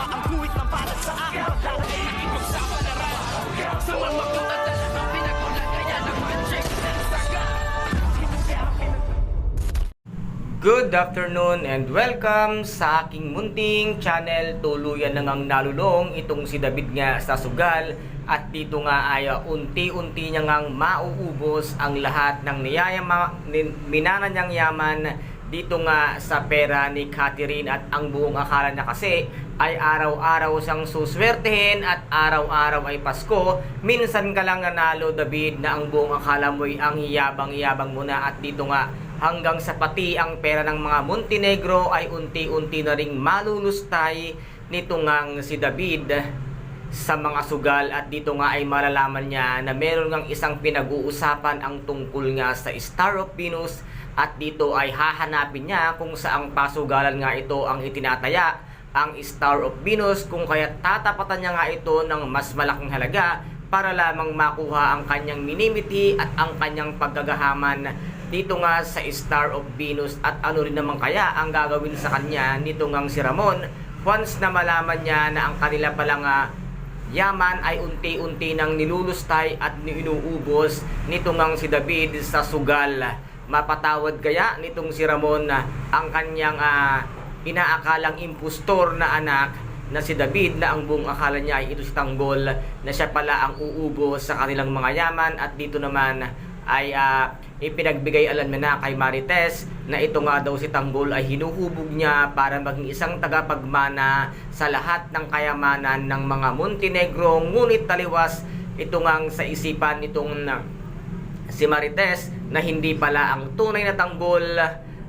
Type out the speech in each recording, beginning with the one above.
ang kuwit ng balat sa akin. Dahil ay ipagsapalaran sa mga magdadala ng pinagulan kaya ng magic ng saga. Good afternoon and welcome sa aking munting channel. Tuluyan na ngang nalulong itong si David nga sa sugal. At dito nga ay unti-unti niya ngang mauubos ang lahat ng minana niyang yaman dito nga sa pera ni Catherine. At ang buong akala niya kasi ay araw-araw siyang suswertehin at araw-araw ay Pasko. Minsan ka lang nanalo, David, na ang buong akala mo ay ang yabang-yabang mo na. At dito nga hanggang sa pati ang pera ng mga Montenegro ay unti-unti na ring malulustay nito ngang si David sa mga sugal. At dito nga ay malalaman niya na meron ngang isang pinag-uusapan ang tungkol nga sa Star of Venus. At dito ay hahanapin niya kung saang pasugalan nga ito ang itinataya, ang Star of Venus, kung kaya tatapatan niya nga ito ng mas malaking halaga para lamang makuha ang kanyang minimiti at ang kanyang paggagahaman dito nga sa Star of Venus. At ano rin naman kaya ang gagawin sa kanya nito ngang si Ramon once na malaman niya na ang kanila palang yaman ay unti-unti nang nilulustay at inuubos nito ngang si David sa sugal. Mapatawad kaya nitong si Ramon na ang kanyang inaakalang impostor na anak na si David, na ang buong akala niya ay ito si Tanggol, na siya pala ang uubos sa kanilang mga yaman. At dito naman ay ipinagbigay alam na kay Marites na ito nga daw si Tanggol ay hinuhubog niya para maging isang tagapagmana sa lahat ng kayamanan ng mga Montenegro. Ngunit taliwas ito ngang sa isipan nitong si Marites na hindi pala ang tunay na Tanggol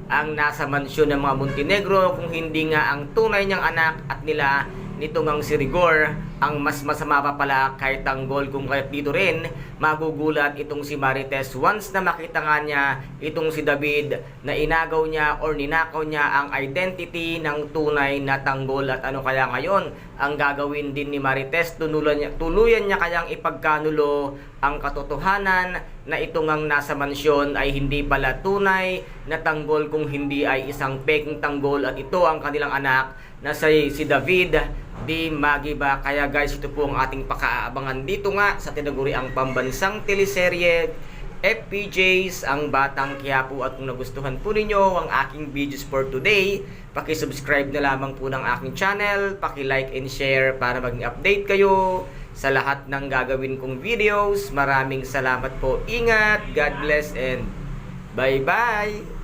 ang nasa mansyon ng mga Montenegro, kung hindi nga ang tunay niyang anak at nila nito ngang si Rigor ang mas masama pa pala kay Tanggol. Kung kaya dito rin magugulat itong si Marites once na makita nga niya itong si David na inagaw niya or ninakaw niya ang identity ng tunay na Tanggol. At ano kaya ngayon ang gagawin din ni Marites? Tuluyan niya kayang ipagkanulo ang katotohanan na ito ngang nasa mansyon ay hindi pala tunay na Tanggol, kung hindi ay isang peking Tanggol at ito ang kanilang anak na si David Di Magiba. Kaya guys, ito po ang ating pakaabangan dito nga sa tinaguriang pambansang teleserye FPJs, ang Batang Quiapo. At kung nagustuhan po ninyo ang aking videos for today, paki-subscribe na lamang po ng aking channel, paki-like and share para maging update kayo sa lahat ng gagawin kong videos. Maraming salamat po. Ingat, God bless, and bye-bye!